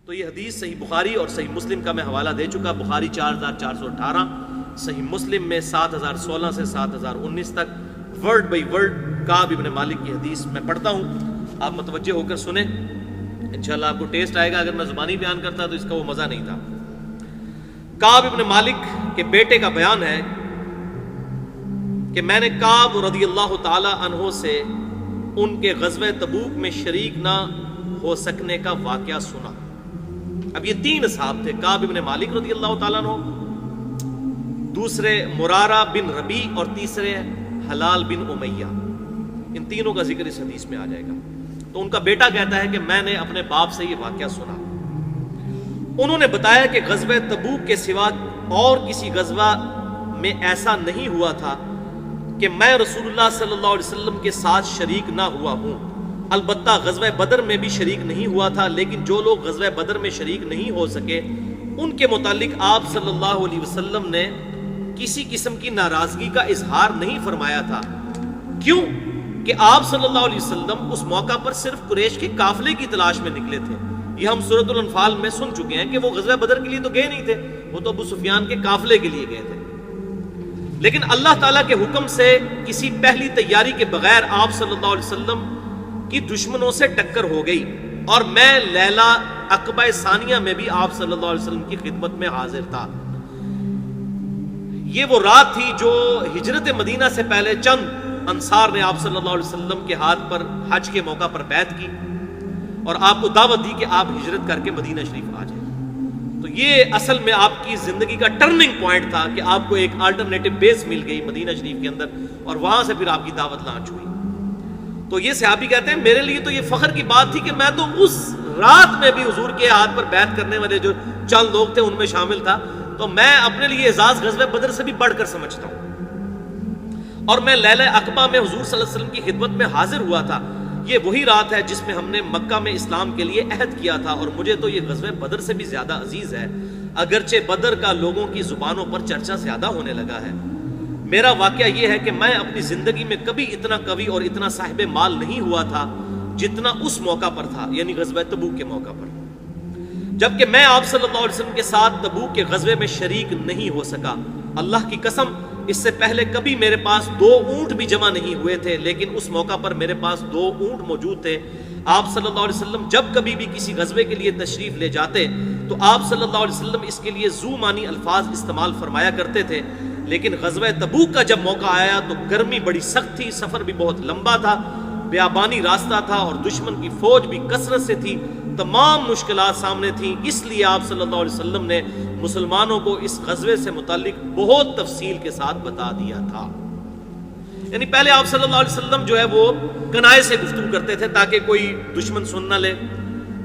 تو یہ حدیث صحیح بخاری اور صحیح مسلم کا میں حوالہ دے چکا. بخاری 4418، صحیح مسلم میں 7016 سے 7019 تک ورڈ بائی ورڈ کعب ابن مالک کی حدیث میں پڑھتا ہوں. آپ متوجہ ہو کر سنیں، انشاءاللہ آپ کو ٹیسٹ آئے گا. اگر میں زبانی بیان کرتا تو اس کا وہ مزہ نہیں تھا. کعب ابن مالک کے بیٹے کا بیان ہے کہ میں نے کعب رضی اللہ تعالی عنہ سے ان کے غزوہ تبوک میں شریک نہ ہو سکنے کا واقعہ سنا. اب یہ تین اصحاب تھے، کعب ابن مالک رضی اللہ تعالیٰ عنہ، دوسرے مرارہ بن ربیع اور تیسرے حلال بن امیہ. ان تینوں کا ذکر اس حدیث میں آ جائے گا. تو ان کا بیٹا کہتا ہے کہ میں نے اپنے باپ سے یہ واقعہ سنا. انہوں نے بتایا کہ غزوہ تبوک کے سوا اور کسی غزوہ میں ایسا نہیں ہوا تھا کہ میں رسول اللہ صلی اللہ علیہ وسلم کے ساتھ شریک نہ ہوا ہوں. البتہ غزوہ بدر میں بھی شریک نہیں ہوا تھا، لیکن جو لوگ غزوہ بدر میں شریک نہیں ہو سکے ان کے متعلق آپ صلی اللہ علیہ وسلم نے کسی قسم کی ناراضگی کا اظہار نہیں فرمایا تھا. کیوں کہ آپ صلی اللہ علیہ وسلم اس موقع پر صرف قریش کے قافلے کی تلاش میں نکلے تھے. یہ ہم سورۃ الانفال میں سن چکے ہیں کہ وہ غزوہ بدر کے لیے تو گئے نہیں تھے، وہ تو ابو سفیان کے قافلے کے لیے گئے تھے. لیکن اللہ تعالیٰ کے حکم سے کسی پہلی تیاری کے بغیر آپ صلی اللہ علیہ وسلم کی دشمنوں سے ٹکر ہو گئی، اور میں لیلہ عقبہ ثانیہ میں بھی آپ صلی اللہ علیہ وسلم کی خدمت میں حاضر تھا. یہ وہ رات تھی جو ہجرت مدینہ سے پہلے چند انصار نے آپ صلی اللہ علیہ وسلم کے ہاتھ پر حج کے موقع پر بیعت کی اور آپ کو دعوت دی کہ آپ ہجرت کر کے مدینہ شریف آ جائیں. تو یہ اصل میں آپ کی زندگی کا ٹرننگ پوائنٹ تھا کہ آپ کو ایک الٹرنیٹو بیس مل گئی مدینہ شریف کے اندر، اور وہاں سے پھر آپ کی دعوت لانچ ہوئی. تو یہ صحابی کہتے ہیں میرے لیے تو یہ فخر کی بات تھی کہ میں تو اس رات میں بھی حضور کے ہاتھ پر بیعت کرنے والے جو چند لوگ تھے ان میں شامل تھا. تو میں اپنے لیے اعزاز غزوہ بدر سے بھی بڑھ کر سمجھتا ہوں. اور میں لیلہ عقبہ میں حضور صلی اللہ علیہ وسلم کی خدمت میں حاضر ہوا تھا. یہ وہی رات ہے جس میں ہم نے مکہ میں اسلام کے لیے عہد کیا تھا، اور مجھے تو یہ غزوہ بدر سے بھی زیادہ عزیز ہے، اگرچہ بدر کا لوگوں کی زبانوں پر چرچا زیادہ ہونے لگا ہے. میرا واقعہ یہ ہے کہ میں اپنی زندگی میں کبھی اتنا قوی اور اتنا صاحب مال نہیں ہوا تھا جتنا اس موقع پر تھا، یعنی غزوہ تبوک کے موقع پر. جبکہ میں آپ صلی اللہ علیہ وسلم کے ساتھ تبوک کے غزوے میں شریک نہیں ہو سکا. اللہ کی قسم اس سے پہلے کبھی میرے پاس 2 اونٹ بھی جمع نہیں ہوئے تھے، لیکن اس موقع پر میرے پاس 2 اونٹ موجود تھے. آپ صلی اللہ علیہ وسلم جب کبھی بھی کسی غزوے کے لیے تشریف لے جاتے تو آپ صلی اللہ علیہ وسلم اس کے لیے ذو معنی الفاظ استعمال فرمایا کرتے تھے. لیکن غزوہ تبوک کا جب موقع آیا تو گرمی بڑی سخت تھی، سفر بھی بہت لمبا تھا، بیابانی راستہ تھا اور دشمن کی فوج بھی کثرت سے تھی، تمام مشکلات سامنے تھیں. اس لیے آپ صلی اللہ علیہ وسلم نے مسلمانوں کو اس غزوے سے متعلق بہت تفصیل کے ساتھ بتا دیا تھا. یعنی پہلے آپ صلی اللہ علیہ وسلم جو ہے وہ کنائے سے گفتگو کرتے تھے تاکہ کوئی دشمن سن نہ لے،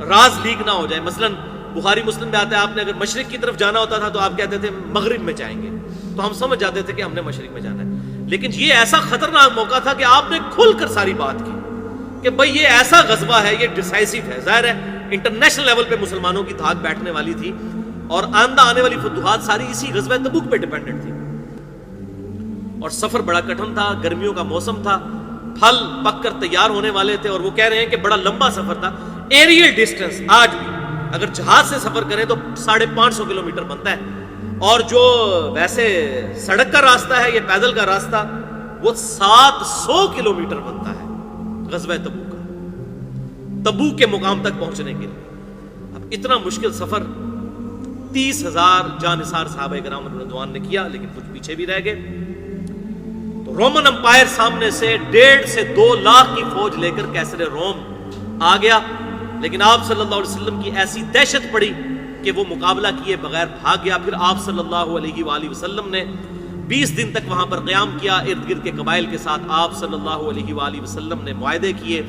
راز لیک نہ ہو جائے. مثلا بخاری مسلم میں آتا ہے آپ نے اگر مشرق کی طرف جانا ہوتا تھا تو آپ کہتے تھے مغرب میں جائیں گے، تو ہم سمجھ جاتے تھے کہ ہم نے مشرق میں جانا ہے. لیکن یہ ایسا خطرناک موقع تھا کہ آپ نے کھل کر ساری بات کی کہ بھئی یہ ایسا غزوہ ہے، یہ ڈیسائسو ہے. ظاہر ہے انٹرنیشنل لیول پہ مسلمانوں کی دھاک بیٹھنے والی تھی اور آئندہ آنے والی فتوحات ساری اسی غزوہ تبوک پہ ڈیپینڈنٹ تھی. اور سفر بڑا کٹھن تھا، گرمیوں کا موسم تھا، پھل پک کر تیار ہونے والے تھے، اور وہ کہہ رہے ہیں کہ بڑا لمبا سفر تھا. ایریل ڈسٹنس آج بھی اگر جہاز سے سفر کریں تو 550 کلومیٹر بنتا ہے، اور جو ویسے سڑک کا راستہ ہے یا پیدل کا راستہ وہ 700 کلومیٹر بنتا ہے غزوہ تبوک کا، تبوک کے مقام تک پہنچنے کے لیے. اب اتنا مشکل سفر 30,000 جانثار صحابہ کرام رضوان نے کیا، لیکن کچھ پیچھے بھی رہ گئے. تو رومن امپائر سامنے سے 1.5 سے 2 لاکھ کی فوج لے کر کیسر روم آ گیا. لیکن آپ صلی اللہ علیہ وسلم کی ایسی دہشت پڑی کہ وہ مقابلہ کیے بغیر بھاگ گیا. پھر آپ صلی اللہ علیہ وآلہ وسلم نے 20 دن تک وہاں پر قیام کیا، ارد گرد کے قبائل کے ساتھ آپ صلی اللہ علیہ وآلہ وسلم نے معاہدے کیے،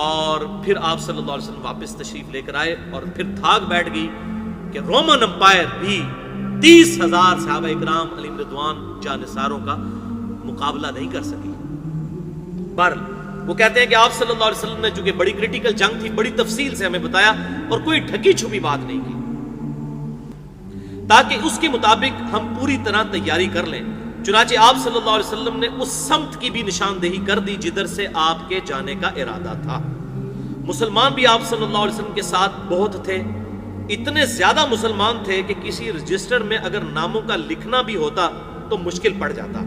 اور پھر آپ صلی اللہ علیہ وسلم واپس تشریف لے کر آئے. اور پھر دھاگ بیٹھ گئی کہ رومن امپائر بھی 30,000 صحابہ اکرام علیہم رضوان جانثاروں کا مقابلہ نہیں کر سکی. بہرحال وہ کہتے ہیں کہ آپ صلی اللہ علیہ وسلم نے چونکہ بڑی کریٹیکل جنگ تھی، بڑی تفصیل سے ہمیں بتایا اور کوئی ڈھکی چھپی بات نہیں کی تاکہ اس کے مطابق ہم پوری طرح تیاری کر لیں. چنانچہ آپ صلی اللہ علیہ وسلم نے اس سمت کی بھی نشاندہی کر دی جدھر سے آپ کے جانے کا ارادہ تھا. مسلمان بھی آپ صلی اللہ علیہ وسلم کے ساتھ بہت تھے، اتنے زیادہ مسلمان تھے کہ کسی رجسٹر میں اگر ناموں کا لکھنا بھی ہوتا تو مشکل پڑ جاتا.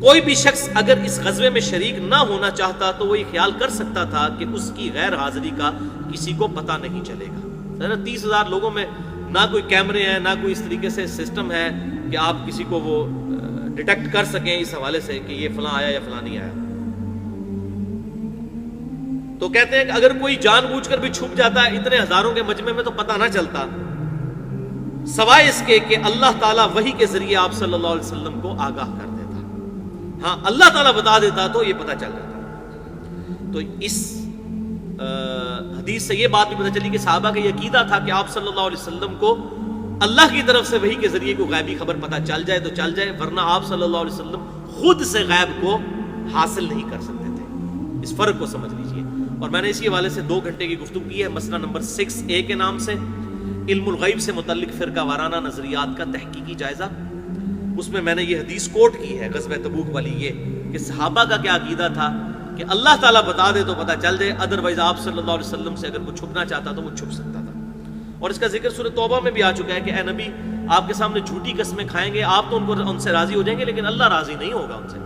کوئی بھی شخص اگر اس غزوے میں شریک نہ ہونا چاہتا تو وہ یہ خیال کر سکتا تھا کہ اس کی غیر حاضری کا کسی کو پتہ نہیں چلے گا. 30,000 لوگوں میں نہ کوئی کیمرے ہیں، نہ کوئی اس طریقے سے سسٹم ہے کہ آپ کسی کو وہ ڈیٹیکٹ کر سکیں اس حوالے سے کہ یہ فلاں آیا یا فلاں نہیں آیا. تو کہتے ہیں کہ اگر کوئی جان بوجھ کر بھی چھپ جاتا ہے اتنے ہزاروں کے مجمع میں تو پتہ نہ چلتا، سوائے اس کے کہ اللہ تعالیٰ وحی کے ذریعے آپ صلی اللہ علیہ وسلم کو آگاہ کر دیتا. ہاں اللہ تعالیٰ بتا دیتا تو یہ پتہ چل جاتا. تو اس حدیث سے یہ بات بھی پتہ چلی کہ صحابہ کا یہ عقیدہ تھا کہ آپ صلی اللہ علیہ وسلم کو اللہ کی طرف سے وحی کے ذریعے کوئی غیبی خبر پتہ چل جائے تو چل جائے، ورنہ آپ صلی اللہ علیہ وسلم خود سے غیب کو حاصل نہیں کر سکتے تھے. اس فرق کو سمجھ لیجئے. اور میں نے اسی حوالے سے 2 گھنٹے کی گفتگو کی ہے مسئلہ نمبر 6A کے نام سے، علم الغیب سے متعلق فرقہ وارانہ نظریات کا تحقیقی جائزہ. اس میں میں نے یہ حدیث کوٹ کی ہے غزوہ تبوک والی، یہ کہ صحابہ کا کیا عقیدہ تھا کہ اللہ تعالیٰ بتا دے تو پتہ چل جائے، ادروائز آپ صلی اللہ علیہ وسلم سے اگر وہ چھپنا چاہتا تو وہ چھپ سکتا تھا. اور اس کا ذکر سورہ توبہ میں بھی آ چکا ہے کہ اے نبی آپ کے سامنے جھوٹی قسمیں کھائیں گے، آپ تو ان سے راضی ہو جائیں گے لیکن اللہ راضی نہیں ہوگا ان سے.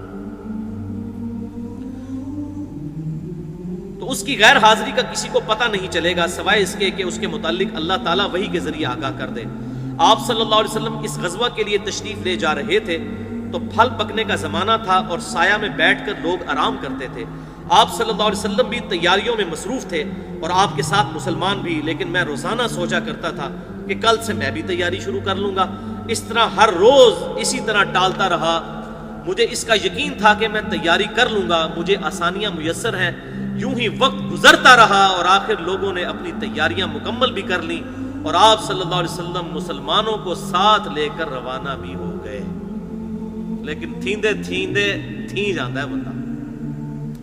تو اس کی غیر حاضری کا کسی کو پتہ نہیں چلے گا سوائے اس کے کہ اس کے متعلق اللہ تعالیٰ وحی کے ذریعے آگاہ کر دے. آپ صلی اللہ علیہ وسلم اس غزوہ کے لیے تشریف لے جا رہے تھے تو پھل پکنے کا زمانہ تھا اور سایہ میں بیٹھ کر لوگ آرام کرتے تھے. آپ صلی اللہ علیہ وسلم بھی تیاریوں میں مصروف تھے اور آپ کے ساتھ مسلمان بھی، لیکن میں روزانہ سوچا کرتا تھا کہ کل سے میں بھی تیاری شروع کر لوں گا. اس طرح ہر روز اسی طرح ٹالتا رہا. مجھے اس کا یقین تھا کہ میں تیاری کر لوں گا، مجھے آسانیاں میسر ہیں. یوں ہی وقت گزرتا رہا اور آخر لوگوں نے اپنی تیاریاں مکمل بھی کر لیں اور آپ صلی اللہ علیہ وسلم مسلمانوں کو ساتھ لے کر روانہ بھی ہو گئے. لیکن تھیندے تھیندے تھی جاتا ہے بندہ.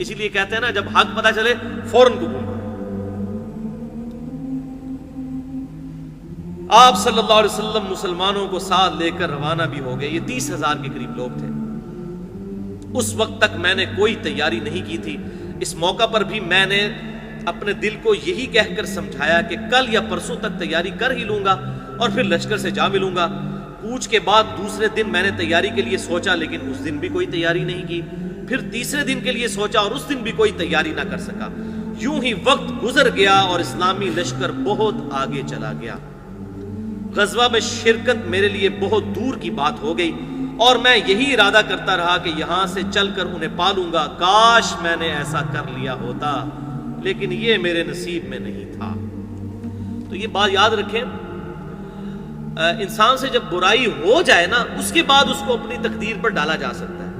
اسی لیے کہتے ہیں نا جب حق پتہ چلے فوراً قبول کرو. آپ صلی اللہ علیہ وسلم مسلمانوں کو ساتھ لے کر روانہ بھی ہو گئے. یہ 30,000 کے قریب لوگ تھے. اس وقت تک میں نے کوئی تیاری نہیں کی تھی. اس موقع پر بھی میں نے اپنے دل کو یہی کہہ کر سمجھایا کہ کل یا پرسوں تک تیاری کر ہی لوں گا اور پھر لشکر سے جا ملوں گا. کوچ کے بعد دوسرے دن میں نے تیاری کے لیے سوچا لیکن اس دن بھی کوئی تیاری نہیں کی. پھر تیسرے دن کے لیے سوچا اور اس دن بھی کوئی تیاری نہ کر سکا. یوں ہی وقت گزر گیا اور اسلامی لشکر بہت آگے چلا گیا. غزوہ میں شرکت میرے لیے بہت دور کی بات ہو گئی اور میں یہی ارادہ کرتا رہا کہ یہاں سے چل کر انہیں پالوں گا. کاش میں نے ایسا کر لیا ہوتا لیکن یہ میرے نصیب میں نہیں تھا. تو یہ بات یاد رکھیں، انسان سے جب برائی ہو جائے نا اس کے بعد اس کو اپنی تقدیر پر ڈالا جا سکتا ہے،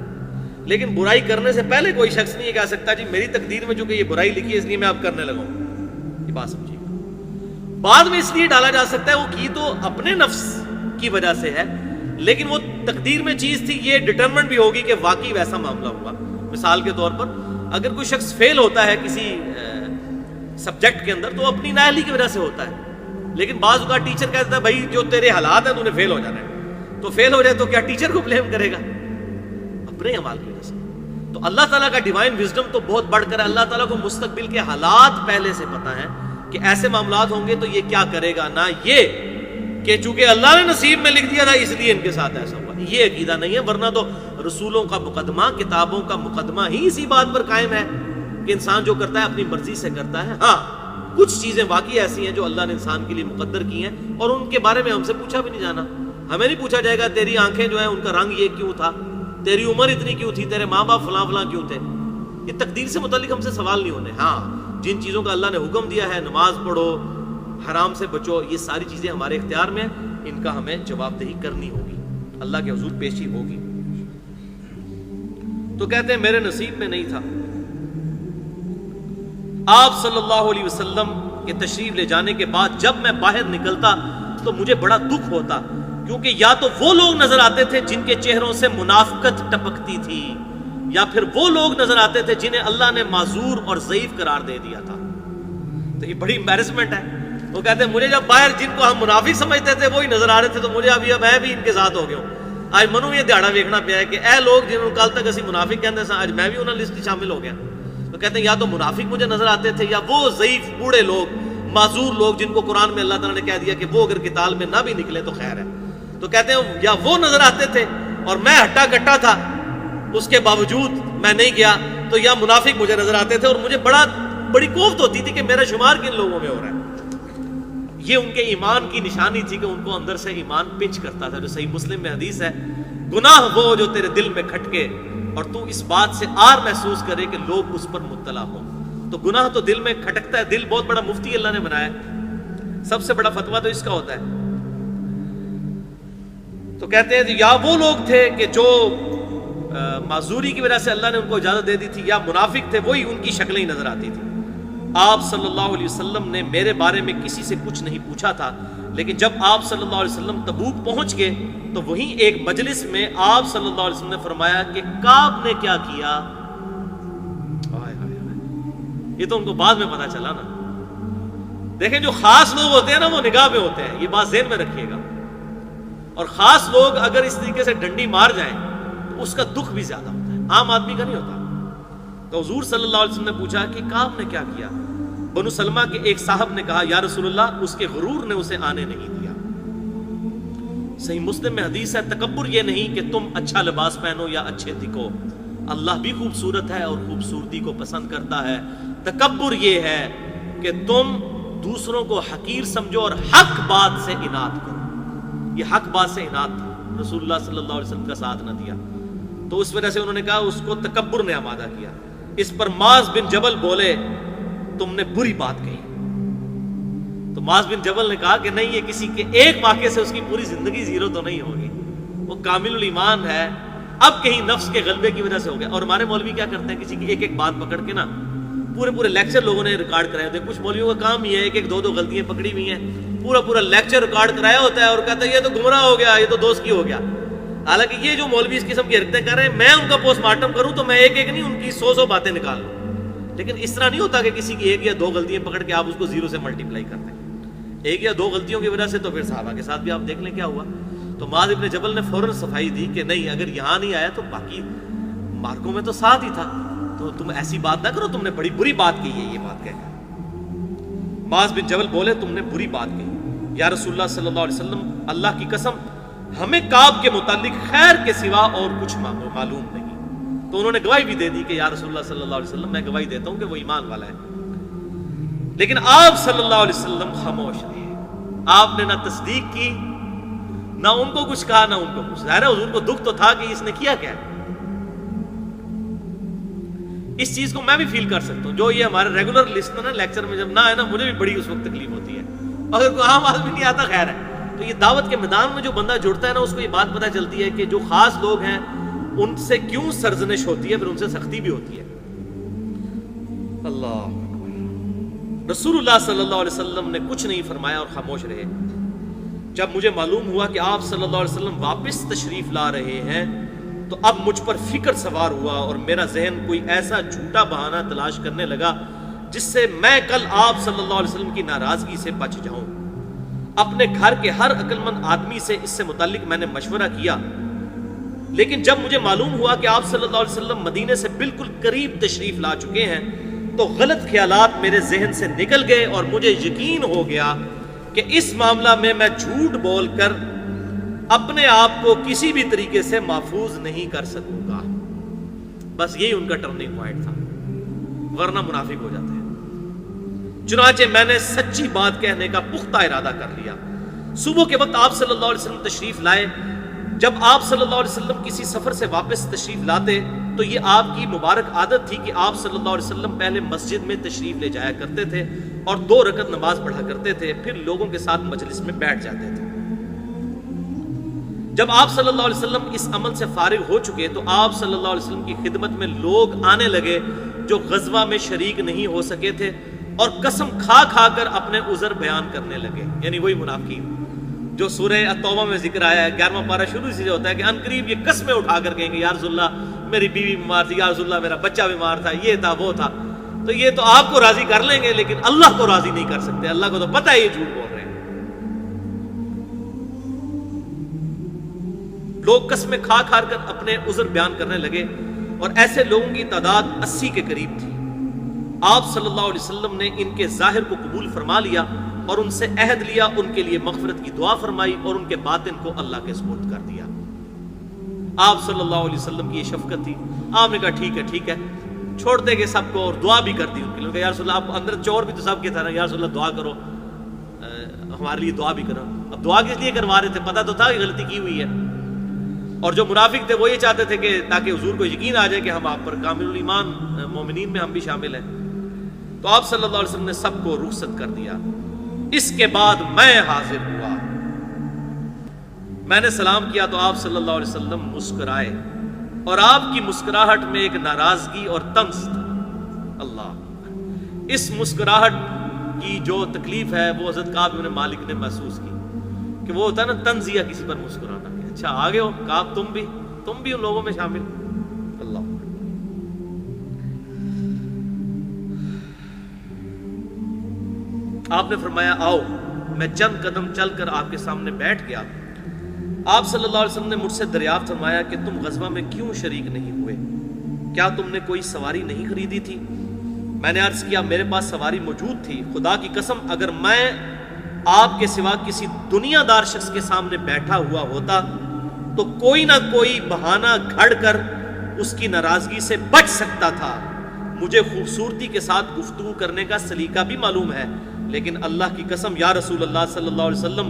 لیکن برائی کرنے سے پہلے کوئی شخص نہیں کہہ سکتا جی میری تقدیر میں چونکہ یہ برائی لکھی ہے اس لیے میں اب کرنے لگا ہوں. یہ بات سمجھیے. بعد میں اس لیے ڈالا جا سکتا ہے وہ کی تو اپنے نفس کی وجہ سے ہے لیکن وہ تقدیر میں چیز تھی، یہ ڈٹرمنٹ بھی ہوگی کہ واقعی ویسا معاملہ ہوا. مثال کے طور پر اگر کوئی شخص فیل ہوتا ہے کسی سبجیکٹ کے اندر تو اپنی نااہلی کی وجہ سے ہوتا ہے، لیکن بعض اوقات ٹیچر کہتا ہے بھائی جو تیرے حالات ہیں تو نے فیل ہو جانا ہے، تو فیل ہو جائے تو کیا ٹیچر کو بلیم کرے گا؟ اپنے اعمال کی وجہ سے. تو اللہ تعالیٰ کا ڈیوائن وزڈم تو بہت بڑھ کر ہے. اللہ تعالیٰ کو مستقبل کے حالات پہلے سے پتہ ہے کہ ایسے معاملات ہوں گے تو یہ کیا کرے گا، نہ یہ کہ چونکہ اللہ نے نصیب میں لکھ دیا تھا اس لیے ان کے ساتھ ایسا ہوا. یہ عقیدہ نہیں ہے، ورنہ تو رسولوں کا مقدمہ، کتابوں کا مقدمہ ہی اسی بات پر قائم ہے کہ انسان جو کرتا ہے اپنی مرضی سے کرتا ہے. ہاں کچھ چیزیں واقعی ایسی ہیں جو اللہ نے انسان کے لیے مقدر کی ہیں اور ان کے بارے میں ہم سے پوچھا بھی نہیں جانا. ہمیں نہیں پوچھا جائے گا تیری آنکھیں جو ہیں ان کا رنگ یہ کیوں تھا، تیری عمر اتنی کیوں تھی، تیرے ماں باپ فلاں فلاں کیوں تھے. یہ تقدیر سے متعلق ہم سے سوال نہیں ہونے. ہاں جن چیزوں کا اللہ نے حکم دیا ہے، نماز پڑھو، حرام سے بچو، یہ ساری چیزیں ہمارے اختیار میں ہیں، ان کا ہمیں جواب دہی کرنی ہوگی، اللہ کے حضور پیشی ہوگی. تو کہتے ہیں میرے نصیب میں نہیں تھا. آپ صلی اللہ علیہ وسلم کے تشریف لے جانے کے بعد جب میں باہر نکلتا تو مجھے بڑا دکھ ہوتا، کیونکہ یا تو وہ لوگ نظر آتے تھے جن کے چہروں سے منافقت ٹپکتی تھی، یا پھر وہ لوگ نظر آتے تھے جنہیں اللہ نے معذور اور ضعیف قرار دے دیا تھا. تو یہ بڑی امبیرسمنٹ ہے. وہ کہتے ہیں مجھے جب باہر جن کو ہم منافق سمجھتے تھے وہی نظر آ رہے تھے تو مجھے ابھی میں بھی ان کے ساتھ ہو گیا ہوں. آج منو یہ دیہڑا ویکھنا پیا ہے کہ اے لوگ جنہوں کل تک اسی منافق کہتے ہیں آج میں بھی انہوں لسٹ شامل ہو گیا. تو کہتے ہیں یا تو منافق مجھے نظر آتے تھے یا وہ ضعیف بوڑھے لوگ معذور لوگ جن کو قرآن میں اللہ تعالیٰ نے کہہ دیا کہ وہ اگر قتال میں نہ بھی نکلے تو خیر ہے، تو کہتے ہیں یا وہ نظر آتے تھے اور میں ہٹا کٹا تھا اس کے باوجود میں نہیں گیا، تو یا منافق مجھے نظر آتے تھے اور مجھے بڑی کوفت ہوتی تھی کہ میرا شمار کن لوگوں میں ہو رہا ہے۔ یہ ان کے ایمان کی نشانی تھی کہ ان کو اندر سے ایمان پنچ کرتا تھا، جو صحیح مسلم میں حدیث ہے، گناہ وہ جو تیرے دل میں کھٹکے اور تو اس بات سے آر محسوس کرے کہ لوگ اس پر مطلع ہوں۔ تو گناہ تو دل میں کھٹکتا ہے، دل بہت بڑا مفتی اللہ نے بنایا ہے، سب سے بڑا فتویٰ تو اس کا ہوتا ہے۔ تو کہتے ہیں یا وہ لوگ تھے کہ جو معذوری کی وجہ سے اللہ نے ان کو اجازت دے دی تھی، یا منافق تھے، وہی ان کی شکلیں ہی نظر آتی تھی۔ آپ صلی اللہ علیہ وسلم نے میرے بارے میں کسی سے کچھ نہیں پوچھا تھا، لیکن جب آپ صلی اللہ علیہ وسلم تبوک پہنچ گئے تو وہیں ایک مجلس میں آپ صلی اللہ علیہ وسلم نے فرمایا کہ کعب نے کیا کیا۔ یہ تو ان کو بعد میں پتا چلا نا۔ دیکھیں جو خاص لوگ ہوتے ہیں نا وہ نگاہ میں ہوتے ہیں، یہ بات ذہن میں رکھیے گا، اور خاص لوگ اگر اس طریقے سے ڈنڈی مار جائیں تو اس کا دکھ بھی زیادہ ہوتا ہے، عام آدمی کا نہیں ہوتا۔ تو حضور صلی اللہ علیہ وسلم نے پوچھا کہ کعب نے کیا کیا؟ بنو سلمہ کے ایک صاحب نے کہا یا رسول اللہ اس کے غرور نے اسے آنے نہیں دیا۔ صحیح مسلم میں حدیث ہے تکبر یہ نہیں کہ تم اچھا لباس پہنو یا اچھے دکھو، اللہ بھی خوبصورت ہے اور خوبصورتی کو پسند کرتا ہے، تکبر یہ ہے کہ تم دوسروں کو حقیر سمجھو اور حق بات سے اناد کرو۔ یہ حق بات سے اناد تھا، رسول اللہ صلی اللہ علیہ وسلم کا ساتھ نہ دیا، تو اس وجہ سے انہوں نے کہا اس کو تکبر نے آمادہ کیا۔ اس پر معاذ بن جبل بولے تم نے بری بات کہی، تو معاذ بن جبل نے کہا کہ نہیں، یہ کسی کے ایک واقعے سے اس کی پوری زندگی زیرو تو نہیں ہوگی، وہ کامل الایمان ہے، اب کہیں نفس کے غلبے کی وجہ سے ہو گیا۔ اور ہمارے مولوی کیا کرتے ہیں، کسی کی ایک ایک بات پکڑ کے نا پورے لیکچر لوگوں نے ریکارڈ کرائے ہوتے ہیں، کچھ مولویوں کا کام ہی ہے ایک ایک دو غلطیاں پکڑی ہوئی ہیں، پورا لیکچر ریکارڈ کرایا ہوتا ہے اور کہتا ہے یہ تو گمراہ ہو گیا، یہ تو دوست کی ہو گیا۔ حالانکہ یہ جو مولوی اس قسم کی حرکتیں کر رہے ہیں، میں ان کا پوسٹ مارٹم کروں تو میں ایک ایک نہیں ان کی 100 باتیں نکال لوں، لیکن اس طرح نہیں ہوتا کہ کسی کی ایک یا دو غلطیاں پکڑ کے آپ اس کو زیرو سے ملٹیپلائی کرتے ہیں۔ ایک یا دو غلطیوں کی وجہ سے تو پھر صحابہ کے ساتھ بھی آپ دیکھ لیں کیا ہوا۔ تو معاذ ابن جبل نے فوراً صفائی دی کہ نہیں، اگر یہاں نہیں آیا تو باقی مارکوں میں تو ساتھ ہی تھا، تو تم ایسی بات نہ کرو، تم نے بڑی بری بات کی ہے۔ یہ بات کہہ کر معاذ بن جبل بولے تم نے بری بات کہی یا رسول اللہ صلی اللہ علیہ وسلم، اللہ کی قسم ہمیں کعب کے متعلق خیر کے سوا اور کچھ معلوم نہیں۔ تو انہوں نے گواہی بھی دے دی کہ یا رسول اللہ صلی اللہ علیہ وسلم میں گواہی دیتا ہوں کہ وہ ایمان والا ہے، لیکن آپ صلی اللہ علیہ وسلم خاموش رہے، آپ نے نہ تصدیق کی، نہ ان کو کچھ کہا، نہ ان کو کچھ۔ ظاہر ہے حضور کو دکھ تو تھا کہ اس نے کیا کیا۔ اس چیز کو میں بھی فیل کر سکتا ہوں، جو یہ ہمارے ریگولر لسنر ہے لیکچر میں جب نہ ہے نا، مجھے بھی بڑی اس وقت تکلیف ہوتی ہے، اگر کوئی عام آدمی نہیں آتا خیر ہے۔ تو یہ دعوت کے میدان میں جو بندہ جڑتا ہے نا، اس کو یہ بات پتہ چلتی ہے کہ جو خاص لوگ ہیں ان سے کیوں سرزنش ہوتی ہے، پھر ان سے سختی بھی ہوتی ہے۔ اللہ رسول اللہ صلی اللہ علیہ وسلم نے کچھ نہیں فرمایا اور خاموش رہے۔ جب مجھے معلوم ہوا کہ آپ صلی اللہ علیہ وسلم واپس تشریف لا رہے ہیں تو اب مجھ پر فکر سوار ہوا اور میرا ذہن کوئی ایسا جھوٹا بہانہ تلاش کرنے لگا جس سے میں کل آپ صلی اللہ علیہ وسلم کی ناراضگی سے بچ جاؤں۔ اپنے گھر کے ہر عقل مند آدمی سے اس سے متعلق میں نے مشورہ کیا، لیکن جب مجھے معلوم ہوا کہ آپ صلی اللہ علیہ وسلم مدینے سے بالکل قریب تشریف لا چکے ہیں تو غلط خیالات میرے ذہن سے نکل گئے اور مجھے یقین ہو گیا کہ اس معاملہ میں جھوٹ بول کر اپنے آپ کو کسی بھی طریقے سے محفوظ نہیں کر سکوں گا۔ بس یہی ان کا ٹرننگ پوائنٹ تھا، ورنہ منافق ہو جاتے ہیں۔ چنانچہ میں نے سچی بات کہنے کا پختہ ارادہ کر لیا۔ صبح کے وقت آپ صلی اللہ علیہ وسلم تشریف لائے۔ جب آپ صلی اللہ علیہ وسلم کسی سفر سے واپس تشریف لاتے تو یہ آپ کی مبارک عادت تھی کہ آپ صلی اللہ علیہ وسلم پہلے مسجد میں تشریف لے جایا کرتے تھے اور 2 رکعت نماز پڑھا کرتے تھے، پھر لوگوں کے ساتھ مجلس میں بیٹھ جاتے تھے۔ جب آپ صلی اللہ علیہ وسلم اس عمل سے فارغ ہو چکے تو آپ صلی اللہ علیہ وسلم کی خدمت میں لوگ آنے لگے جو غزوہ میں شریک نہیں ہو سکے تھے اور قسم کھا کھا کر اپنے عذر بیان کرنے لگے، یعنی وہی منافقین جو سورہ التوبہ میں ذکر آیا ہے، 11واں پارہ شروع سے ہوتا ہے کہ ان قریب یہ قسمیں اٹھا کر کہیں گے یا رسول اللہ میری بیوی بیمار تھی، یا رسول اللہ میرا بچہ بیمار تھا، یہ تھا وہ تھا۔ تو یہ تو آپ کو راضی کر لیں گے لیکن اللہ کو راضی نہیں کر سکتے، اللہ کو تو پتہ ہے یہ جھوٹ بول رہے ہیں۔ لوگ قسمیں کھا کھا کر اپنے عذر بیان کرنے لگے اور ایسے لوگوں کی تعداد 80 کے قریب تھی۔ آپ صلی اللہ علیہ وسلم نے ان کے ظاہر کو قبول فرما لیا اور ان سے عہد لیا، ان کے لیے مغفرت کی دعا فرمائی اور ان کے باطن کو اللہ کے سپرد کر دیا۔ آپ صلی اللہ علیہ وسلم کی یہ شفقت تھی، آپ نے کہا ٹھیک ہے چھوڑ دیں گے سب کو، اور دعا بھی کر دی ان کے لیے۔ یا رسول اللہ آپ اندر چور بھی تو سب کے تھا نا، یا رسول اللہ دعا کرو، ہمارے لیے دعا بھی کرو۔ اب دعا کس لیے کروا رہے تھے؟ پتہ تو تھا کہ غلطی کی ہوئی ہے، اور جو منافق تھے وہ یہ چاہتے تھے کہ تاکہ حضور کو یقین آ جائے کہ ہم آپ پر کامل الایمان مومنین میں ہم بھی شامل ہیں۔ تو آپ صلی اللہ علیہ وسلم نے سب کو رخصت کر دیا۔ اس کے بعد میں حاضر ہوا، میں نے سلام کیا تو آپ صلی اللہ علیہ وسلم مسکرائے، اور آپ کی مسکراہٹ میں ایک ناراضگی اور طنز تھا۔ اللہ، اس مسکراہٹ کی جو تکلیف ہے وہ حضرت کعب بن مالک نے محسوس کی، کہ وہ ہوتا ہے نا طنزیہ کسی پر مسکرانا، کہ اچھا آگے ہو کعب، تم بھی ان لوگوں میں شامل۔ اللہ، آپ نے فرمایا آؤ، میں چند قدم چل کر آپ کے سامنے بیٹھ گیا۔ آپ صلی اللہ علیہ وسلم نے مجھ سے دریافت فرمایا کہ تم غزوہ میں کیوں شریک نہیں ہوئے؟ کیا تم نے کوئی سواری نہیں خریدی تھی؟ میں نے عرض کیا میرے پاس سواری موجود تھی، خدا کی قسم اگر میں آپ کے سوا کسی دنیا دار شخص کے سامنے بیٹھا ہوا ہوتا تو کوئی نہ کوئی بہانہ گھڑ کر اس کی ناراضگی سے بچ سکتا تھا۔ مجھے خوبصورتی کے ساتھ گفتگو کرنے کا سلیقہ بھی معلوم ہے، لیکن اللہ کی قسم یا رسول اللہ صلی اللہ علیہ وسلم،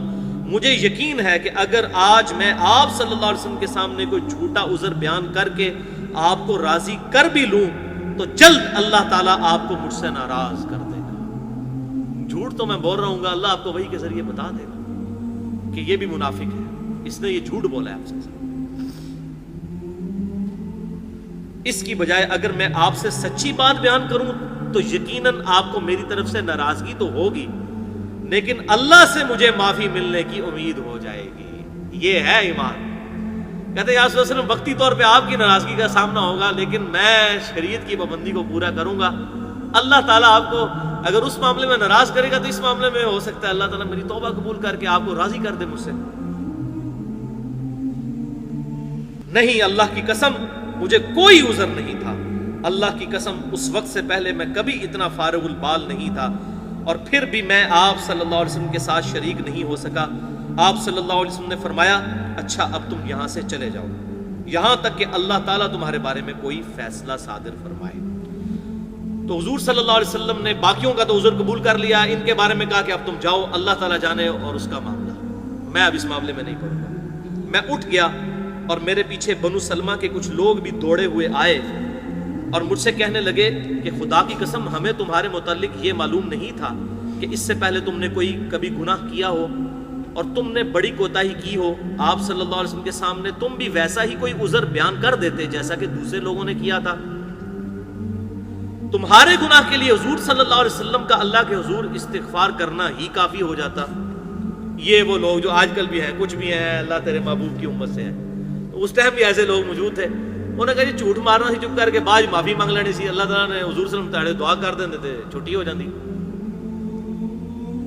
مجھے یقین ہے کہ اگر آج میں آپ صلی اللہ علیہ وسلم کے سامنے کوئی جھوٹا عذر بیان کر کے آپ کو راضی کر بھی لوں تو جلد اللہ تعالیٰ آپ کو مجھ سے ناراض کر دے گا۔ جھوٹ تو میں بول رہا ہوں گا، اللہ آپ کو وحی کے ذریعے بتا دے گا کہ یہ بھی منافق ہے، اس نے یہ جھوٹ بولا ہے آپ سے۔ اس کی بجائے اگر میں آپ سے سچی بات بیان کروں تو یقیناً آپ کو میری طرف سے ناراضگی تو ہوگی، لیکن اللہ سے مجھے معافی ملنے کی امید ہو جائے گی۔ یہ ہے ایمان۔ کہتے ہیں یا رسول اللہ صلی اللہ علیہ وسلم وقتی طور پہ آپ کی ناراضگی کا سامنا ہوگا، لیکن میں شریعت کی پابندی کو پورا کروں گا۔ اللہ تعالیٰ آپ کو اگر اس معاملے میں ناراض کرے گا تو اس معاملے میں ہو سکتا ہے اللہ تعالیٰ میری توبہ قبول کر کے آپ کو راضی کر دے مجھ سے۔ نہیں، اللہ کی قسم مجھے کوئی عذر نہیں تھا، اللہ کی قسم اس وقت سے پہلے میں کبھی اتنا فارغ البال نہیں تھا، اور پھر بھی میں آپ صلی اللہ علیہ وسلم کے ساتھ شریک نہیں ہو سکا۔ آپ صلی اللہ علیہ وسلم نے فرمایا اچھا اب تم یہاں سے چلے جاؤ یہاں تک کہ اللہ تعالیٰ تمہارے بارے میں کوئی فیصلہ صادر فرمائے۔ تو حضور صلی اللہ علیہ وسلم نے باقیوں کا تو عذر قبول کر لیا، ان کے بارے میں کہا کہ اب تم جاؤ، اللہ تعالیٰ جانے اور اس کا معاملہ، میں اب اس معاملے میں نہیں پڑوں گا۔ میں اٹھ گیا اور میرے پیچھے بنو سلمہ کے کچھ لوگ بھی دوڑے ہوئے آئے اور مجھ سے کہنے لگے کہ خدا کی قسم ہمیں تمہارے متعلق یہ معلوم نہیں تھا کہ اس سے پہلے تم نے کبھی گناہ کیا ہو اور تم نے بڑی کوتاہی کی ہو۔ آپ صلی اللہ علیہ وسلم کے سامنے تم بھی ویسا ہی کوئی عذر بیان کر دیتے جیسا کہ دوسرے لوگوں نے کیا تھا۔ تمہارے گناہ کے لیے حضور صلی اللہ علیہ وسلم کا اللہ کے حضور استغفار کرنا ہی کافی ہو جاتا۔ یہ وہ لوگ جو آج کل بھی ہیں، کچھ بھی ہیں اللہ تیرے محبوب کی امت سے ہیں، اس ٹائم بھی ایسے لوگ موجود تھے۔ انہوں نے کہا جی جھوٹ مارنا سی چپ کر کے بعد معافی مانگ لینی سی، اللہ تعالیٰ نے حضور صلی اللہ علیہ وسلم دعا کر دیتے تھے، چھٹی ہو جاتی۔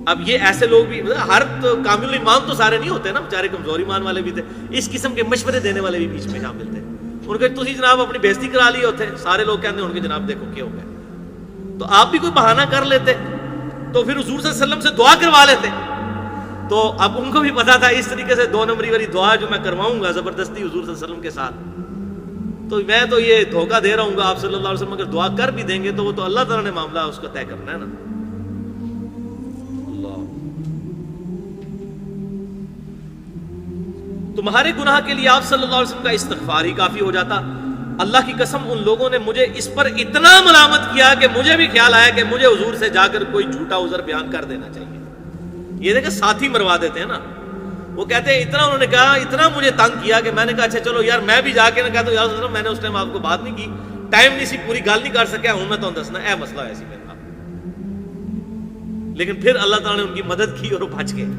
اب یہ ایسے لوگ بھی، ہر کامل ایمان تو سارے نہیں ہوتے نا، بیچارے کمزور ایمان والے بھی تھے، اس قسم کے مشورے دینے والے بھی بیچ میں شامل تھے۔ ان کے تسی جناب اپنی بےزتی کرا لی ہوتے، سارے لوگ کہتے ہیں ان کے جناب دیکھو کیا ہو گیا، تو آپ بھی کوئی بہانہ کر لیتے تو پھر حضور صلی اللہ علیہ وسلم سے دعا کروا لیتے۔ تو اب ان کو بھی پتا تھا اس طریقے سے 2 نمبری والی دعا جو میں کرواؤں گا زبردستی حضور صلی اللہ علیہ وسلم کے ساتھ، تو میں تو یہ دھوکہ دے رہا ہوں گا، آپ صلی اللہ علیہ وسلم اگر دعا کر بھی دیں گے تو وہ تو اللہ تعالیٰ نے معاملہ اس کا طے کرنا ہے نا۔ اللہ، تمہارے گناہ کے لیے آپ صلی اللہ علیہ وسلم کا استغفار ہی کافی ہو جاتا۔ اللہ کی قسم ان لوگوں نے مجھے اس پر اتنا ملامت کیا کہ مجھے بھی خیال آیا کہ مجھے حضور سے جا کر کوئی جھوٹا عذر بیان کر دینا چاہیے۔ یہ دیکھیں ساتھی مروا دیتے ہیں نا، وہ کہتے ہیں اتنا انہوں نے کہا، اتنا مجھے تنگ کیا کہ میں نے کہا اچھا چلو یار میں بھی جا کے نہ کہتا ہوں یار میں نے اس ٹائم آپ کو بات نہیں کی، ٹائم نہیں سی، پوری گل نہیں کر سکیا، ہوں میں تو دسنا اے مسئلہ ہے سی میرے ساتھ۔ لیکن پھر اللہ تعالیٰ نے ان کی مدد کی اور وہ بچ گئے۔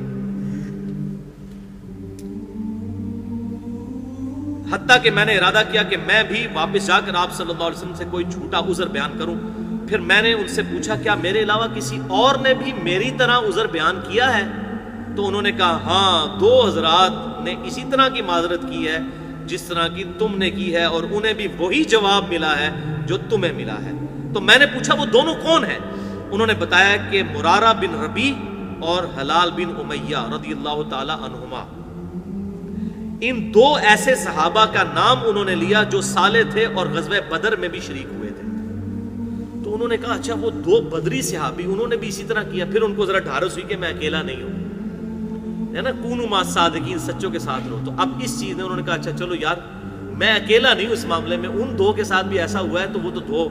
حتیٰ کہ میں نے ارادہ کیا کہ میں بھی واپس جا کر آپ صلی اللہ علیہ وسلم سے کوئی جھوٹا عذر بیان کروں۔ پھر میں نے ان سے پوچھا کیا میرے علاوہ کسی اور نے بھی میری طرح عذر بیان کیا ہے؟ تو انہوں نے کہا ہاں 2 حضرات نے اسی طرح کی معذرت کی ہے جس طرح کی تم نے کی ہے، اور انہیں بھی وہی جواب ملا ہے جو تمہیں ملا ہے۔ تو میں نے پوچھا وہ دونوں کون ہیں؟ انہوں نے بتایا کہ مرارہ بن ربیع اور ہلال بن امیہ رضی اللہ تعالی عنہما، ان دو ایسے صحابہ کا نام انہوں نے لیا جو صالح تھے اور غزوہ بدر میں بھی شریک ہوئے تھے۔ تو انہوں نے کہا اچھا وہ دو بدری صحابی، انہوں نے بھی اسی طرح کیا۔ پھر ان کو ذرا ڈھارس ہوئی کہ میں اکیلا نہیں ہوں، ہے نا، کونوا مع الصادقین، سچوں کے ساتھ رہو۔ تو اب اس چیز نے انہوں نے کہا اچھا چلو یار میں اکیلا نہیں ہوں اس معاملے میں، ان دو کے ساتھ بھی ایسا ہوا ہے تو وہ تو دو،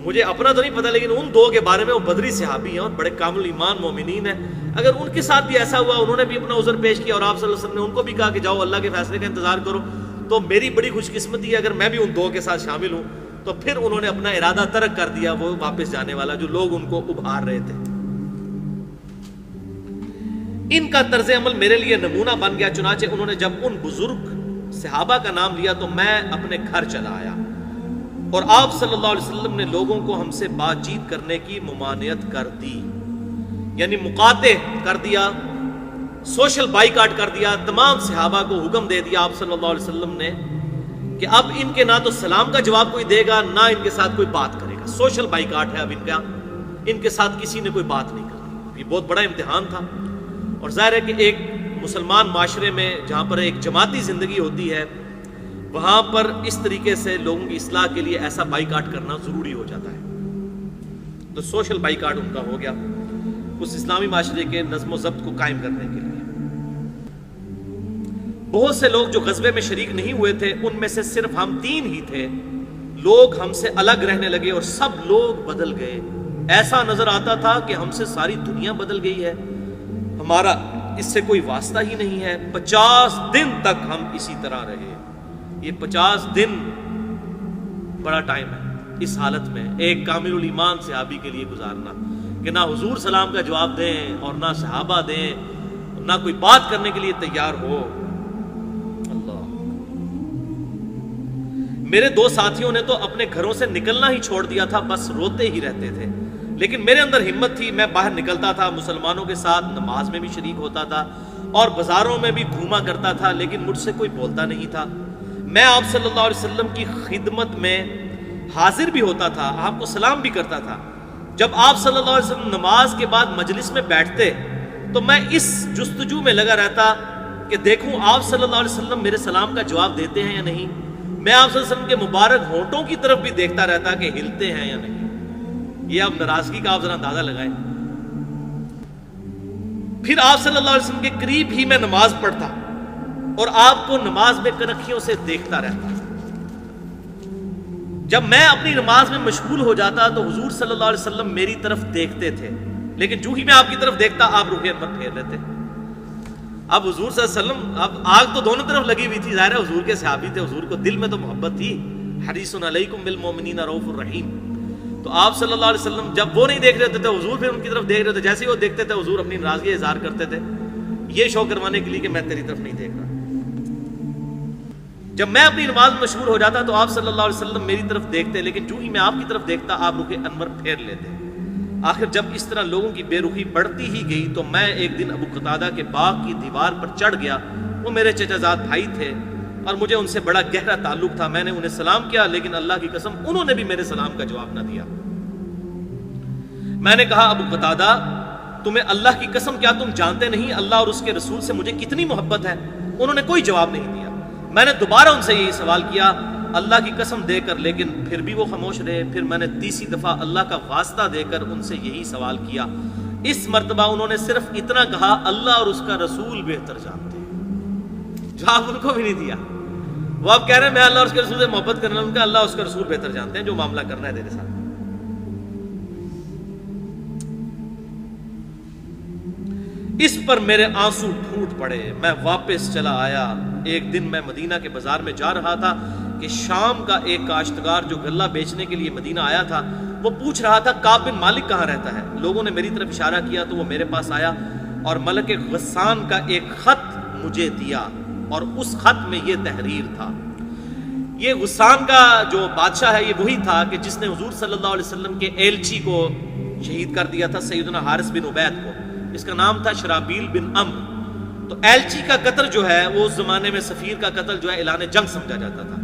مجھے اپنا تو نہیں پتا لیکن ان دو کے بارے میں وہ بدری صحابی ہیں اور بڑے کامل ایمان مومنین ہیں، اگر ان کے ساتھ بھی ایسا ہوا، انہوں نے بھی اپنا عذر پیش کیا اور آپ صلی اللہ علیہ وسلم نے ان کو بھی کہا کہ جاؤ اللہ کے فیصلے کا انتظار کرو، تو میری بڑی خوش قسمتی ہے اگر میں بھی ان دو کے ساتھ شامل ہوں۔ تو پھر انہوں نے اپنا ارادہ ترک کر دیا، وہ واپس جانے والا جو لوگ ان کو ابھار رہے تھے۔ ان کا طرز عمل میرے لیے نمونہ بن گیا، چنانچہ انہوں نے جب ان بزرگ صحابہ کا نام لیا تو میں اپنے گھر چلا آیا، اور آپ صلی اللہ علیہ وسلم نے لوگوں کو ہم سے بات چیت کرنے کی ممانعت کر دی، یعنی مقاطع کر دیا، سوشل بائیکاٹ کر دیا، تمام صحابہ کو حکم دے دیا آپ صلی اللہ علیہ وسلم نے کہ اب ان کے نہ تو سلام کا جواب کوئی دے گا نہ ان کے ساتھ کوئی بات کرے گا، سوشل بائیکاٹ ہے اب ان کا، ان کے ساتھ کسی نے کوئی بات نہیں کرنی۔ یہ بہت بڑا امتحان تھا، اور ظاہر ہے کہ ایک مسلمان معاشرے میں جہاں پر ایک جماعتی زندگی ہوتی ہے وہاں پر اس طریقے سے لوگوں کی اصلاح کے لیے ایسا بائیکاٹ کرنا ضروری ہو جاتا ہے۔ تو سوشل بائیکاٹ ان کا ہو گیا اس اسلامی معاشرے کے نظم و ضبط کو قائم کرنے کے لیے۔ بہت سے لوگ جو غزوے میں شریک نہیں ہوئے تھے ان میں سے صرف ہم 3 ہی تھے، لوگ ہم سے الگ رہنے لگے اور سب لوگ بدل گئے، ایسا نظر آتا تھا کہ ہم سے ساری دنیا بدل گئی ہے، ہمارا اس سے کوئی واسطہ ہی نہیں ہے۔ 50 دن تک ہم اسی طرح رہے۔ یہ 50 دن بڑا ٹائم ہے اس حالت میں ایک کامل الایمان صحابی کے لیے گزارنا، کہ نہ حضور سلام کا جواب دیں اور نہ صحابہ دیں، نہ کوئی بات کرنے کے لیے تیار ہو۔ اللہ، میرے 2 ساتھیوں نے تو اپنے گھروں سے نکلنا ہی چھوڑ دیا تھا، بس روتے ہی رہتے تھے، لیکن میرے اندر ہمت تھی، میں باہر نکلتا تھا، مسلمانوں کے ساتھ نماز میں بھی شریک ہوتا تھا اور بازاروں میں بھی گھوما کرتا تھا، لیکن مجھ سے کوئی بولتا نہیں تھا۔ میں آپ صلی اللہ علیہ وسلم کی خدمت میں حاضر بھی ہوتا تھا، آپ کو سلام بھی کرتا تھا۔ جب آپ صلی اللہ علیہ وسلم نماز کے بعد مجلس میں بیٹھتے تو میں اس جستجو میں لگا رہتا کہ دیکھوں آپ صلی اللہ علیہ وسلم میرے سلام کا جواب دیتے ہیں یا نہیں۔ میں آپ صلی اللہ علیہ وسلم کے مبارک ہونٹوں کی طرف بھی دیکھتا رہتا کہ ہلتے ہیں یا نہیں۔ یہ اب ناراضگی کا آپ ذرا اندازہ لگائیں۔ پھر آپ صلی اللہ علیہ وسلم کے قریب ہی میں نماز پڑھتا اور آپ کو نماز میں کنکھیوں سے دیکھتا رہتا۔ جب میں اپنی نماز میں مشغول ہو جاتا تو حضور صلی اللہ علیہ وسلم میری طرف دیکھتے تھے، لیکن جو ہی میں آپ کی طرف دیکھتا آپ رخ انور پھیر لیتے۔ اب حضور صلی اللہ علیہ وسلم، اب آگ تو دونوں طرف لگی ہوئی تھی، ظاہر ہے حضور کے صحابی تھے، حضور کو دل میں تو محبت تھی، حریص علیکم بالمؤمنین رؤوف الرحیم۔ تو آپ صلی اللہ علیہ وسلم جب وہ نہیں دیکھ رہے ہوتے تھے حضور پھر ان کی طرف دیکھ رہے ہوتے، جیسے ہی وہ دیکھتے تھے حضور اپنی ناراضگی اظہار کرتے تھے، یہ شو کروانے کے لیے کہ میں تیری طرف نہیں دیکھ رہا۔ جب میں اپنی نماز میں مشغول ہو جاتا تو آپ صلی اللہ علیہ وسلم میری طرف دیکھتے، لیکن جو ہی میں آپ کی طرف دیکھتا آپ رخ انور پھیر لیتے۔ آخر جب اس طرح لوگوں کی بے رخی بڑھتی ہی گئی تو میں ایک دن ابو قتادہ کے باغ کی دیوار پر چڑھ گیا، وہ میرے چچا زاد بھائی تھے اور مجھے ان سے بڑا گہرا تعلق تھا۔ میں نے انہیں سلام کیا، لیکن اللہ کی قسم انہوں نے بھی میرے سلام کا جواب نہ دیا۔ میں نے کہا ابو قتادہ تمہیں اللہ کی قسم کیا تم جانتے نہیں اللہ اور اس کے رسول سے مجھے کتنی محبت ہے؟ انہوں نے کوئی جواب نہیں دیا۔ میں نے دوبارہ ان سے یہی سوال کیا اللہ کی قسم دے کر، لیکن پھر بھی وہ خاموش رہے۔ پھر میں نے تیسری دفعہ اللہ کا واسطہ دے کر ان سے یہی سوال کیا۔ اس مرتبہ انہوں نے صرف اتنا کہا اللہ اور اس کا رسول بہتر جانتے ہیں۔ جواب ان کو بھی نہیں دیا۔ وہ اب کہہ رہے ہیں میں اللہ اور اس کے رسول سے محبت کرنا، ان کا اللہ اور اس کا رسول بہتر جانتے ہیں، جو معاملہ کرنا ہے تیرے ساتھ۔ اس پر میرے آنسو پھوٹ پڑے، میں واپس چلا آیا۔ ایک دن میں مدینہ کے بازار میں جا رہا تھا کہ شام کا ایک کاشتکار جو غلہ بیچنے کے لیے مدینہ آیا تھا وہ پوچھ رہا تھا کعب بن مالک کہاں رہتا ہے۔ لوگوں نے میری طرف اشارہ کیا تو وہ میرے پاس آیا اور ملک غسان کا ایک خط مجھے دیا، اور اس خط میں یہ تحریر تھا۔ یہ غسان کا جو بادشاہ ہے یہ وہی تھا کہ جس نے حضور صلی اللہ علیہ وسلم کے ایلچی کو شہید کر دیا تھا، سیدنا حارث بن عبید کو۔ اس کا نام تھا شرابیل بن عمرو۔ تو ایلچی کا قتل جو ہے وہ اس زمانے میں سفیر کا قتل جو ہے اعلان جنگ سمجھا جاتا تھا۔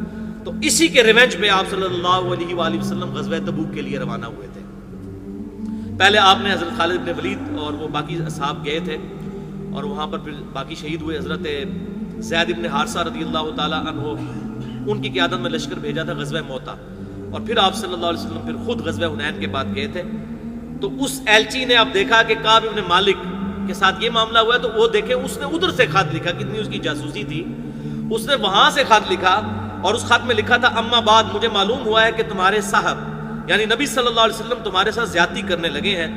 تو اسی کے ریونج پہ آپ صلی اللہ علیہ وآلہ وسلم غزوہ تبوک کے لیے روانہ ہوئے تھے. پہلے آپ نے حضرت خالد بن ولید اور وہ باقی اصحاب گئے تھے اور وہاں پر پھر باقی شہید ہوئے. حضرت زید بن حارثہ رضی اللہ تعالی عنہ ان کی قیادت میں لشکر بھیجا تھا غزوہ موتا, اور پھر آپ صلی اللہ علیہ وسلم پھر خود غزوہ حنین کے بعد گئے تھے. تو اس ایلچی نے اب دیکھا کہ کعب بن مالک کے ساتھ یہ معاملہ ہوا ہے, تو وہ دیکھیں اس نے ادھر سے خط لکھا, کتنی اس کی جاسوسی تھی, اس نے وہاں سے خط لکھا اور اس خط میں لکھا تھا اما بعد مجھے معلوم ہوا ہے کہ تمہارے صاحب یعنی نبی صلی اللہ علیہ وسلم تمہارے ساتھ زیادتی کرنے لگے ہیں.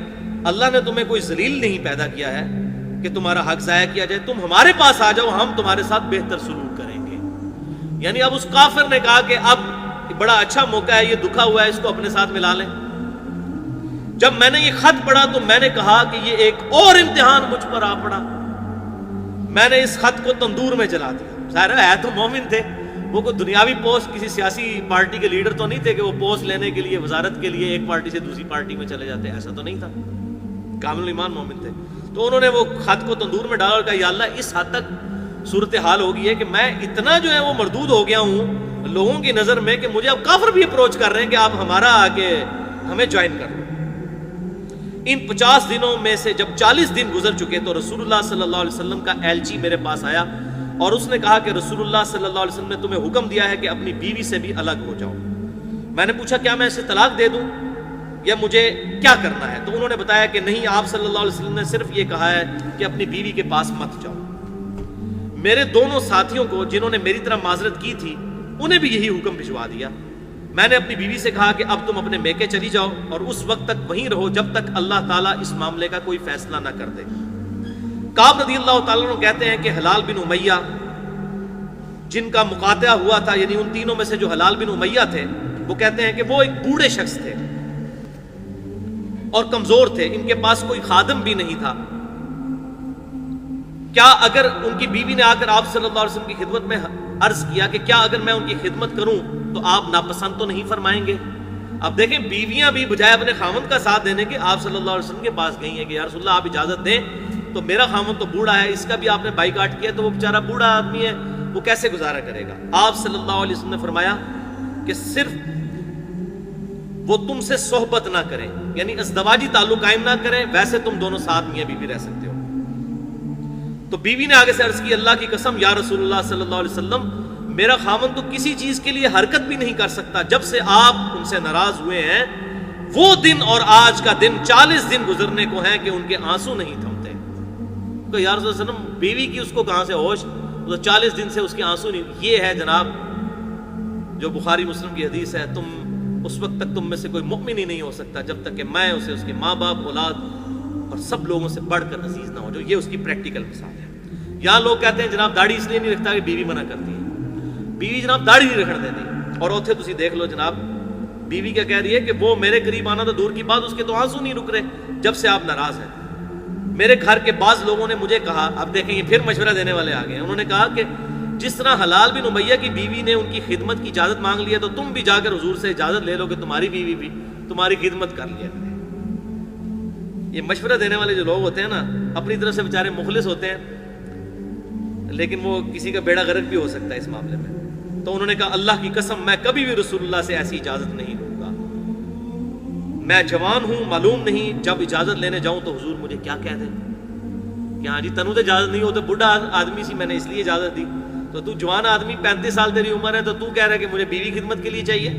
اللہ نے تمہیں کوئی ذلیل نہیں پیدا کیا ہے کہ تمہارا حق ضائع کیا جائے, تم ہمارے پاس آ جاؤ, ہم تمہارے ساتھ بہتر سلوک کریں گے. یعنی اب اس کافر نے کہا کہ اب بڑا اچھا موقع ہے, یہ دکھا ہوا ہے, اس کو اپنے ساتھ ملا لیں. جب میں نے یہ خط پڑھا تو میں نے کہا کہ یہ ایک اور امتحان مجھ پر آ پڑا. میں نے اس خط کو تندور میں جلا دیا. ظاہر ہے تو مومن تھے, وہ کوئی دنیاوی پوسٹ کسی سیاسی پارٹی کے لیڈر تو نہیں تھے کہ وہ پوسٹ لینے کے لیے وزارت کے لیے ایک پارٹی سے دوسری پارٹی میں چلے جاتے, ایسا تو نہیں تھا, کامل ایمان مومن تھے. تو انہوں نے وہ خط کو تندور میں ڈالا اور کہا یا اللہ اس حد تک صورتحال ہو گئی ہے کہ میں اتنا جو ہے وہ مردود ہو گیا ہوں لوگوں کی نظر میں کہ مجھے اب کافر بھی اپروچ کر رہے ہیں کہ آپ ہمارا آگے ہمیں جوائن کر لو. ان 50 دنوں میں سے جب 40 دن گزر چکے تو رسول اللہ صلی اللہ علیہ وسلم کا ایلچی میرے پاس آیا اور اس نے کہا کہ رسول اللہ صلی اللہ علیہ وسلم نے تمہیں حکم دیا ہے کہ اپنی بیوی سے بھی الگ ہو جاؤ. میں نے پوچھا کیا میں اسے طلاق دے دوں یا مجھے کیا کرنا ہے؟ تو انہوں نے بتایا کہ نہیں, آپ صلی اللہ علیہ وسلم نے صرف یہ کہا ہے کہ اپنی بیوی کے پاس مت جاؤ. میرے دونوں ساتھیوں کو جنہوں نے میری طرح معذرت کی تھی انہیں بھی یہی حکم بھجوا دیا. میں نے اپنی بیوی سے کہا کہ اب تم اپنے میکے چلی جاؤ اور اس وقت تک وہیں رہو جب تک اللہ تعالیٰ اس معاملے کا کوئی فیصلہ نہ کر دے. کعب رضی اللہ تعالیٰ عنہ کہتے ہیں کہ حلال بن امیہ جن کا مقاطعہ ہوا تھا, یعنی ان تینوں میں سے جو حلال بن امیہ تھے, وہ کہتے ہیں کہ وہ ایک بوڑھے شخص تھے اور کمزور تھے, ان کے پاس کوئی خادم بھی نہیں تھا. کیا اگر ان کی بیوی نے آ کر آپ صلی اللہ علیہ وسلم کی خدمت میں عرض کیا کہ کیا اگر میں ان کی خدمت کروں تو آپ ناپسند تو نہیں فرمائیں گے؟ اب دیکھیں بیویاں بھی بجائے اپنے خامند کا ساتھ دینے کے آپ صلی اللہ علیہ وسلم کے پاس گئی ہیں کہ یا رسول اللہ آپ اجازت دیں, تو میرا خامند تو بوڑھا ہے, اس کا بھی آپ نے بائیکاٹ کیا, تو وہ بیچارہ بوڑھا آدمی ہے, وہ کیسے گزارا کرے گا؟ آپ صلی اللہ علیہ وسلم نے فرمایا کہ صرف وہ تم سے صحبت نہ کریں, یعنی ازدواجی تعلق قائم نہ کریں, ویسے تم دونوں ساتھ میاں بیوی رہ سکتے ہو. تو بیوی نے آگے سے عرض کی اللہ کی قسم یا رسول اللہ صلی اللہ علیہ وسلم میرا خامن تو کسی چیز کے لیے حرکت بھی نہیں کر سکتا, جب سے آپ ان سے ناراض ہوئے ہیں وہ دن اور آج کا دن 40 دن گزرنے کو ہیں کہ ان کے آنسو نہیں تھمتے. تو یا رسول اللہ صلی اللہ علیہ وسلم بیوی کی اس کو کہاں سے ہوش, تو 40 دن سے اس کے آنسو نہیں. یہ ہے جناب جو بخاری مسلم کی حدیث ہے, تم اس وقت تک تم میں سے کوئی مؤمن ہی نہیں ہو سکتا جب تک کہ میں اسے اس کے ماں باپ اولاد اور سب لوگوں سے بڑھ کر عزیز نہ ہو جو. یہ اس کی پریکٹیکل مثال ہے. یہاں لوگ کہتے ہیں جناب داڑھی اس لیے نہیں رکھتا کہ بیوی منع کرتی ہے. بیوی جناب داڑھی نہیں رکھنے دیتی, اور اوتھے تسی دیکھ لو جناب بیوی کیا کہہ رہی ہے کہ وہ میرے قریب آنا تو دور کی بات, اس کے تو آنسو نہیں رک رہے جب سے آپ ناراض ہیں. میرے گھر کے بعض لوگوں نے مجھے کہا, اب دیکھیں یہ پھر مشورہ دینے والے آ گئے ہیں, انہوں نے کہا کہ جس طرح حلال بن امیہ کی بیوی نے ان کی خدمت کی اجازت مانگ لی ہے تو تم بھی جا کر حضور سے اجازت لے لو کہ تمہاری بیوی بھی تمہاری خدمت کر لیا کرے. یہ مشورہ دینے والے جو لوگ ہوتے ہیں نا, اپنی طرف سے بیچارے مخلص ہوتے ہیں لیکن وہ کسی کا بیڑا غرق بھی ہو سکتا ہے اس معاملے میں. تو انہوں نے کہا اللہ کی قسم میں کبھی بھی رسول اللہ سے ایسی اجازت نہیں لوں گا, میں جوان ہوں معلوم نہیں, جب اجازت لینے جاؤں تو حضور مجھے کیا کہہ دیں کہ ہاں جی تنو تو اجازت نہیں ہو, تو بڑھا آدمی سی میں نے اس لیے اجازت دی, تو جوان آدمی 35 سال تیری عمر ہے تو کہہ رہا ہے کہ مجھے بیوی خدمت کے لیے چاہیے.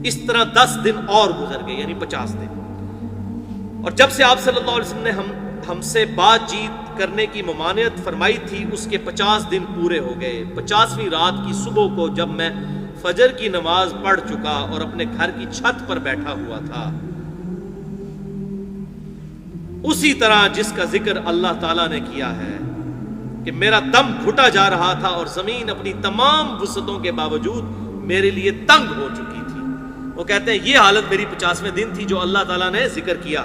اس طرح 10 دن اور گزر گئے یعنی 50 دن. اور جب سے آپ صلی اللہ علیہ وسلم نے ہم سے بات چیت کرنے کی ممانعت فرمائی تھی اس کے 50 دن پورے ہو گئے. 50ویں رات کی صبح کو جب میں فجر کی نماز پڑھ چکا اور اپنے گھر کی چھت پر بیٹھا ہوا تھا, اسی طرح جس کا ذکر اللہ تعالیٰ نے کیا ہے کہ میرا دم گھٹا جا رہا تھا اور زمین اپنی تمام وسعتوں کے باوجود میرے لیے تنگ ہو چکی تھی. وہ کہتے ہیں یہ حالت میری 50ویں دن تھی جو اللہ تعالیٰ نے ذکر کیا.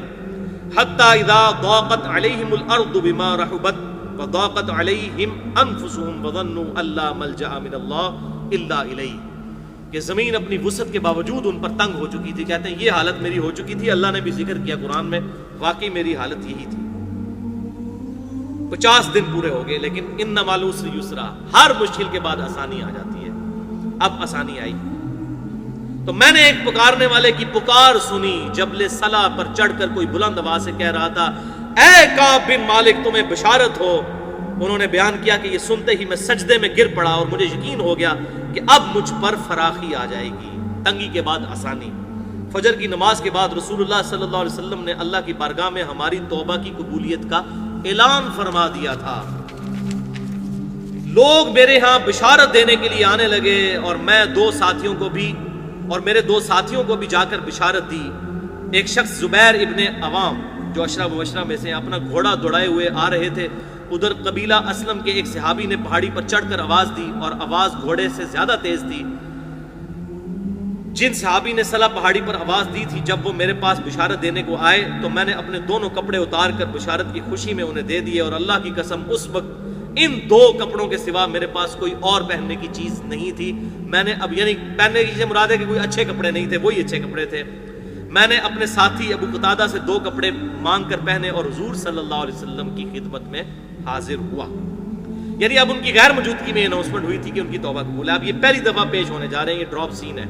حتی اذا ضاقت علیہم الارض بما رحبت وضاقت علیہم انفسهم وظنوا ان لا ملجأ من اللہ الا الیہ, کہ زمین اپنی وسعت کے باوجود ان پر تنگ ہو چکی تھی. کہتے ہیں یہ حالت میری ہو چکی تھی, اللہ نے بھی ذکر کیا قرآن میں, واقعی میری حالت یہی تھی. 50 دن پورے ہو گئے لیکن ان مع العسر یسرا, ہر مشکل کے بعد آسانی آ جاتی ہے. اب آسانی آئی۔ تو میں نے ایک پکارنے والے کی پکار سنی، جبل صلا پر چڑھ کر کوئی بلند آواز سے کہہ رہا تھا، اے کعب بن مالک تمہیں بشارت ہو۔ انہوں نے بیان کیا کہ یہ سنتے ہی میں سجدے میں گر پڑا اور مجھے یقین ہو گیا کہ اب مجھ پر فراخی آ جائے گی، تنگی کے بعد آسانی۔ فجر کی نماز کے بعد رسول اللہ صلی اللہ علیہ وسلم نے اللہ کی بارگاہ میں ہماری توبہ کی قبولیت کا اعلان فرما دیا تھا۔ لوگ میرے ہاں بشارت دینے کے لیے آنے لگے اور میں میرے دو ساتھیوں کو بھی جا کر بشارت دی۔ ایک شخص زبیر ابن عوام جو عشرہ مبشرہ میں سے اپنا گھوڑا دوڑائے ہوئے آ رہے تھے، ادھر قبیلہ اسلم کے ایک صحابی نے پہاڑی پر چڑھ کر آواز دی اور آواز گھوڑے سے زیادہ تیز تھی۔ جن صحابی نے صلا پہاڑی پر آواز دی تھی، جب وہ میرے پاس بشارت دینے کو آئے تو میں نے اپنے دونوں کپڑے اتار کر بشارت کی خوشی میں انہیں دے دیے، اور اللہ کی قسم اس وقت ان دو کپڑوں کے سوا میرے پاس کوئی اور پہننے کی چیز نہیں تھی۔ میں نے اب یعنی پہننے کی چیز مراد ہے کہ کوئی اچھے کپڑے نہیں تھے، وہی اچھے کپڑے تھے۔ میں نے اپنے ساتھی ابو قتادہ سے 2 کپڑے مانگ کر پہنے اور حضور صلی اللہ علیہ وسلم کی خدمت میں حاضر ہوا۔ یعنی اب ان کی غیر موجودگی میں اناؤنسمنٹ ہوئی تھی کہ ان کی توبہ قبول ہے۔ اب یہ پہلی دفعہ پیش ہونے جا رہے ہیں، یہ ڈراپ سین ہے۔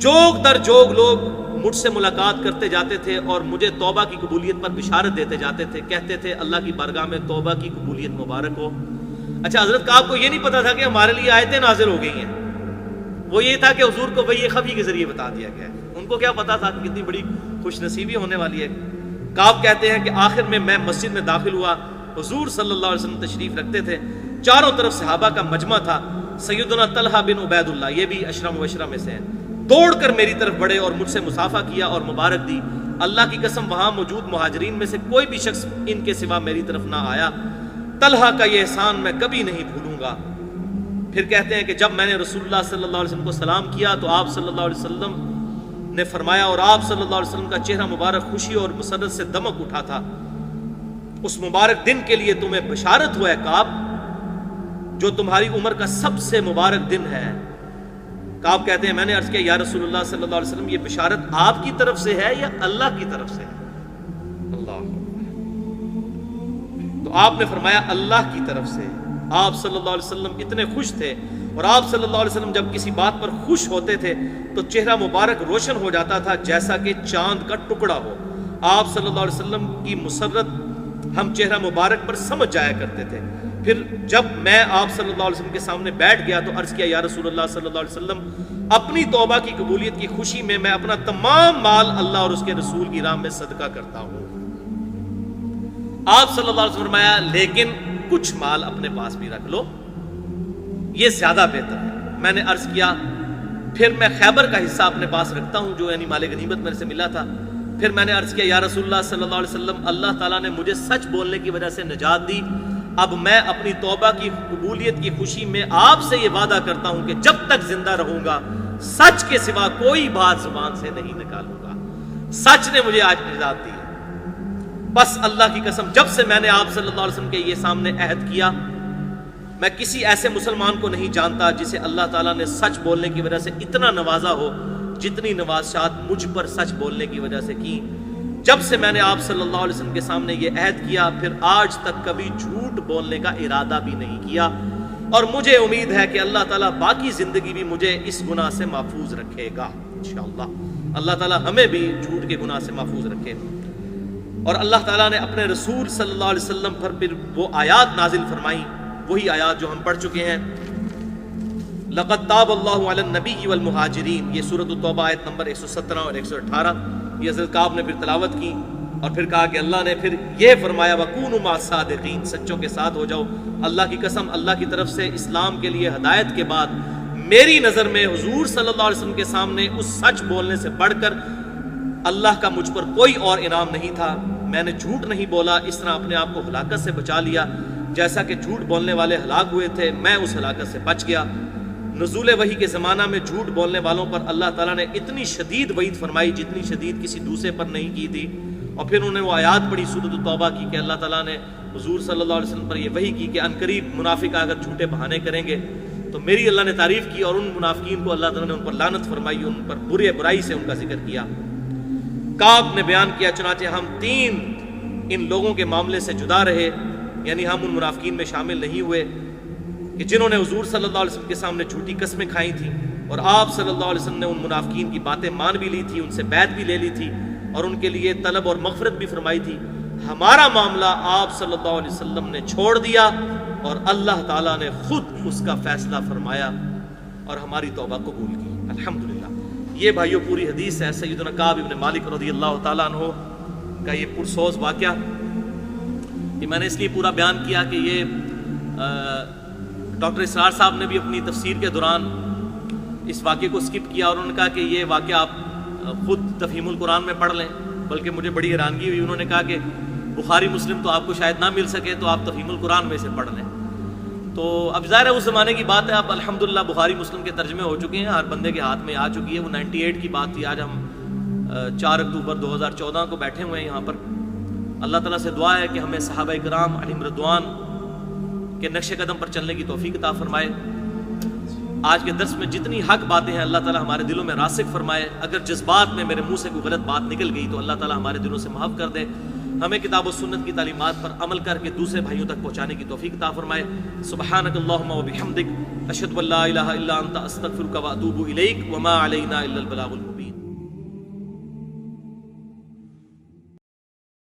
جوگ در جوگ لوگ مجھ سے ملاقات کرتے جاتے تھے اور مجھے توبہ کی قبولیت پر بشارت دیتے جاتے تھے، کہتے تھے اللہ کی بارگاہ میں توبہ کی قبولیت مبارک ہو۔ اچھا، حضرت کعب کو یہ نہیں پتا تھا کہ ہمارے لیے آیتیں نازل ہو گئی ہیں، وہ یہ تھا کہ حضور کو وحی خفی کے ذریعے بتا دیا گیا ہے۔ ان کو کیا پتا تھا کہ کتنی بڑی خوش نصیبی ہونے والی ہے۔ کعب کہتے ہیں کہ آخر میں مسجد میں داخل ہوا، حضور صلی اللہ علیہ وسلم تشریف رکھتے تھے، چاروں طرف صحابہ کا مجمع تھا۔ سیدنا طلحہ بن عبید اللہ، یہ بھی عشرہ مبشرہ میں سے ہیں، دوڑ کر میری طرف بڑھے اور مجھ سے مصافحہ کیا اور مبارک دی۔ اللہ کی قسم وہاں موجود مہاجرین میں سے کوئی بھی شخص ان کے سوا میری طرف نہ آیا۔ طلحہ کا یہ احسان میں کبھی نہیں بھولوں گا۔ پھر کہتے ہیں کہ جب میں نے رسول اللہ صلی اللہ علیہ وسلم کو سلام کیا تو آپ صلی اللہ علیہ وسلم نے فرمایا، اور آپ صلی اللہ علیہ وسلم کا چہرہ مبارک خوشی اور مسرت سے دمک اٹھا تھا، اس مبارک دن کے لیے تمہیں بشارت ہو اے کعب، جو تمہاری عمر کا سب سے مبارک دن ہے۔ کعب کہتے ہیں میں نے عرض کیا یا رسول اللہ صلی اللہ علیہ وسلم، یہ بشارت آپ کی طرف سے ہے یا اللہ کی طرف سے ہے؟ اللہ، تو آپ نے فرمایا اللہ کی طرف سے۔ آپ صلی اللہ علیہ وسلم اتنے خوش تھے، اور آپ صلی اللہ علیہ وسلم جب کسی بات پر خوش ہوتے تھے تو چہرہ مبارک روشن ہو جاتا تھا جیسا کہ چاند کا ٹکڑا ہو۔ آپ صلی اللہ علیہ وسلم کی مسرت ہم چہرہ مبارک پر سمجھ جایا کرتے تھے۔ پھر جب میں آپ صلی اللہ علیہ وسلم کے سامنے بیٹھ گیا تو عرض کیا یا رسول اللہ صلی اللہ علیہ وسلم، اپنی توبہ کی قبولیت کی خوشی میں اپنا تمام مال اللہ اور اس کے رسول کی راہ میں صدقہ کرتا ہوں۔ آپ صلی اللہ علیہ وسلم فرمایا لیکن کچھ مال اپنے پاس بھی رکھ لو، یہ زیادہ بہتر ہے۔ میں نے عرض کیا پھر میں خیبر کا حصہ اپنے پاس رکھتا ہوں جو یعنی مال غنیمت میرے سے ملا تھا۔ پھر میں نے عرض کیا یا رسول اللہ صلی اللہ علیہ وسلم، اللہ تعالیٰ نے مجھے سچ بولنے کی وجہ سے نجات دی، اب میں اپنی توبہ کی قبولیت کی خوشی میں آپ سے یہ وعدہ کرتا ہوں کہ جب تک زندہ رہوں گا سچ کے سوا کوئی بات زبان سے نہیں نکالوں گا۔ سچ نے مجھے آج نجات دی ہے۔ بس اللہ کی قسم جب سے میں نے آپ صلی اللہ علیہ وسلم کے یہ سامنے عہد کیا، میں کسی ایسے مسلمان کو نہیں جانتا جسے اللہ تعالیٰ نے سچ بولنے کی وجہ سے اتنا نوازا ہو جتنی نوازشات مجھ پر سچ بولنے کی وجہ سے کی۔ جب سے میں نے آپ صلی اللہ علیہ وسلم کے سامنے یہ عہد کیا، پھر آج تک کبھی جھوٹ بولنے کا ارادہ بھی نہیں کیا، اور مجھے امید ہے کہ اللہ تعالیٰ باقی زندگی بھی مجھے اس گناہ سے محفوظ رکھے گا انشاءاللہ۔ اللہ تعالیٰ ہمیں بھی جھوٹ کے گناہ سے محفوظ رکھے۔ اور اللہ تعالیٰ نے اپنے رسول صلی اللہ علیہ وسلم پر پھر وہ آیات نازل فرمائیں، وہی آیات جو ہم پڑھ چکے ہیں۔ لقد تاب اللہ علی النبی والمہاجرین، یہ سورۃ التوبہ آیت نمبر 117 اور 118، یہ حضرت کعب نے پھر تلاوت کی اور پھر کہا کہ اللہ نے پھر یہ فرمایا وَكُونُوا مَعَ الصَّادِقِينَ، سچوں کے ساتھ ہو جاؤ۔ اللہ کی قسم اللہ کی طرف سے اسلام کے لیے ہدایت کے بعد میری نظر میں حضور صلی اللہ علیہ وسلم کے سامنے اس سچ بولنے سے بڑھ کر اللہ کا مجھ پر کوئی اور انعام نہیں تھا۔ میں نے جھوٹ نہیں بولا، اس طرح اپنے آپ کو ہلاکت سے بچا لیا، جیسا کہ جھوٹ بولنے والے ہلاک ہوئے تھے میں اس ہلاکت سے بچ گیا۔ نزول وحی کے زمانہ میں جھوٹ بولنے والوں پر اللہ تعالیٰ نے اتنی شدید وعید فرمائی جتنی شدید کسی دوسرے پر نہیں کی تھی، اور پھر انہوں نے وہ آیات پڑھی سورۃ التوبہ کی کہ اللہ تعالیٰ نے حضور صلی اللہ علیہ وسلم پر یہ وحی کی کہ عنقریب منافق اگر جھوٹے بہانے کریں گے تو میری اللہ نے تعریف کی، اور ان منافقین کو اللہ تعالیٰ نے ان پر لعنت فرمائی، ان پر برائی سے ان کا ذکر کیا۔ کعب نے بیان کیا چنانچہ ہم 3 ان لوگوں کے معاملے سے جدا رہے، یعنی ہم ان منافقین میں شامل نہیں ہوئے کہ جنہوں نے حضور صلی اللہ علیہ وسلم کے سامنے جھوٹی قسمیں کھائی تھیں اور آپ صلی اللہ علیہ وسلم نے ان منافقین کی باتیں مان بھی لی تھی، ان سے بیعت بھی لے لی تھی اور ان کے لیے طلب اور مغفرت بھی فرمائی تھی، ہمارا معاملہ آپ صلی اللہ علیہ وسلم نے چھوڑ دیا اور اللہ تعالیٰ نے خود اس کا فیصلہ فرمایا اور ہماری توبہ قبول کی، الحمدللہ۔ یہ بھائیو پوری حدیث ہے سیدنا کعب ابن مالک رضی اللہ تعالیٰ عنہ کا یہ پرسوز واقعہ۔ یہ میں نے اس لیے پورا بیان کیا کہ یہ ڈاکٹر اسرار صاحب نے بھی اپنی تفسیر کے دوران اس واقعے کو سکپ کیا اور انہوں نے کہا کہ یہ واقعہ آپ خود تفہیم القرآن میں پڑھ لیں، بلکہ مجھے بڑی حیرانگی ہوئی، انہوں نے کہا کہ بخاری مسلم تو آپ کو شاید نہ مل سکے تو آپ تفہیم القرآن میں سے پڑھ لیں۔ تو اب ظاہر ہے اس زمانے کی بات ہے، اب الحمدللہ بخاری مسلم کے ترجمے ہو چکے ہیں، ہر بندے کے ہاتھ میں آ چکی ہے۔ وہ 98 کی بات تھی، آج ہم 4 اکتوبر 2014 کو بیٹھے ہوئے ہیں یہاں پر۔ اللہ تعالیٰ سے دعا ہے کہ ہمیں صحابہ کرام علیہم رضوان کے نقش قدم پر چلنے کی توفیق عطا فرمائے۔ آج کے درس میں جتنی حق باتیں ہیں اللہ تعالیٰ ہمارے دلوں میں راسخ فرمائے، اگر جذبات میں میرے منہ سے کوئی غلط بات نکل گئی تو اللہ تعالیٰ ہمارے دلوں سے معاف کر دے، ہمیں کتاب و سنت کی تعلیمات پر عمل کر کے دوسرے بھائیوں تک پہنچانے کی توفیق عطا فرمائے۔ سبحانک اللہم و بحمدک، اشہد ان لا الہ الا انت، استغفرک و اتوب الیک، وما علینا الا البلاغ المبین۔